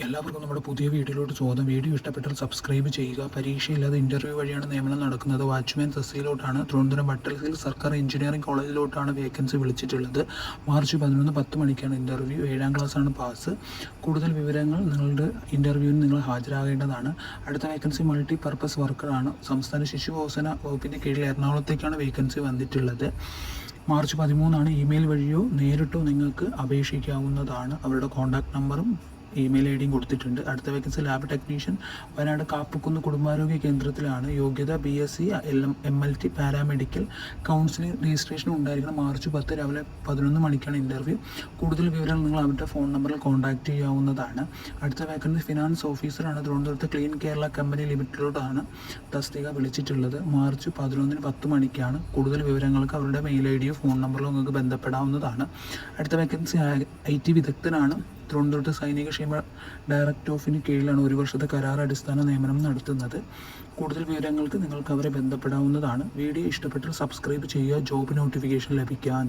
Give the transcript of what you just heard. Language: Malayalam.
എല്ലാവർക്കും നമ്മുടെ പുതിയ വീഡിയോയിലോട്ട് സ്വാഗതം. വീഡിയോ ഇഷ്ടപ്പെട്ടാൽ സബ്സ്ക്രൈബ് ചെയ്യുക. പരീക്ഷയില്ലാതെ ഇൻ്റർവ്യൂ വഴിയാണ് നിയമനം നടക്കുന്നത്. വാച്ച്മാൻ തസ്തികയിലോട്ടാണ്. തിരുവനന്തപുരം വട്ടലയിൽ സർക്കാർ എഞ്ചിനീയറിംഗ് കോളേജിലോട്ടാണ് വേക്കൻസി വിളിച്ചിട്ടുള്ളത്. മാർച്ച് 11 10 മണിക്കാണ് ഇൻ്റർവ്യൂ. 7ാം ക്ലാസ്സാണ് പാസ്. കൂടുതൽ വിവരങ്ങൾ നിങ്ങളുടെ ഇൻ്റർവ്യൂവിന് നിങ്ങൾ ഹാജരാകേണ്ടതാണ്. അടുത്ത വേക്കൻസി മൾട്ടി പർപ്പസ് വർക്കറാണ്. സംസ്ഥാന ശിശുവികസന വകുപ്പിൻ്റെ കീഴിൽ എറണാകുളത്തേക്കാണ് വേക്കൻസി വന്നിട്ടുള്ളത്. മാർച്ച് 13 ഇമെയിൽ വഴിയോ നേരിട്ടോ നിങ്ങൾക്ക് അപേക്ഷിക്കാവുന്നതാണ്. അവരുടെ കോൺടാക്ട് നമ്പറും ഇമെയിൽ ഐ ഡിയും കൊടുത്തിട്ടുണ്ട്. അടുത്ത വേക്കൻസി ലാബ് ടെക്നീഷ്യൻ, വയനാട് കാപ്പുകുന്ന് കുടുംബാരോഗ്യ കേന്ദ്രത്തിലാണ്. യോഗ്യത BSc MLT paramedical. Counselling registration ഉണ്ടായിരിക്കണം. മാർച്ച് 10 രാവിലെ 11 മണിക്കാണ് ഇൻ്റർവ്യൂ. കൂടുതൽ വിവരങ്ങൾ നിങ്ങൾ അവരുടെ ഫോൺ നമ്പറിൽ കോൺടാക്ട് ചെയ്യാവുന്നതാണ്. അടുത്ത വേക്കൻസി ഫിനാൻസ് ഓഫീസറാണ്. തിരുവനന്തപുരത്ത് ക്ലീൻ കേരള കമ്പനി ലിമിറ്റഡിലോട്ടാണ് തസ്തിക വിളിച്ചിട്ടുള്ളത്. മാർച്ച് 11 10 മണിക്കാണ്. കൂടുതൽ വിവരങ്ങൾക്ക് അവരുടെ മെയിൽ ഐ ഡിയോ ഫോൺ നമ്പറിലോ നിങ്ങൾക്ക് ബന്ധപ്പെടാവുന്നതാണ്. അടുത്ത വേക്കൻസി IT വിദഗ്ധനാണ്. തിരുവനന്തപുരത്ത് സൈനിക ക്ഷേമ ഡയറക്ടറേറ്റിന് കീഴിലാണ് 1 വർഷത്തെ കരാർ അടിസ്ഥാന നിയമനം നടത്തുന്നത്. കൂടുതൽ വിവരങ്ങൾക്ക് നിങ്ങൾക്ക് അവരെ ബന്ധപ്പെടാവുന്നതാണ്. വീഡിയോ ഇഷ്ടപ്പെട്ടാൽ സബ്സ്ക്രൈബ് ചെയ്യുക, ജോബ് നോട്ടിഫിക്കേഷൻ ലഭിക്കാൻ.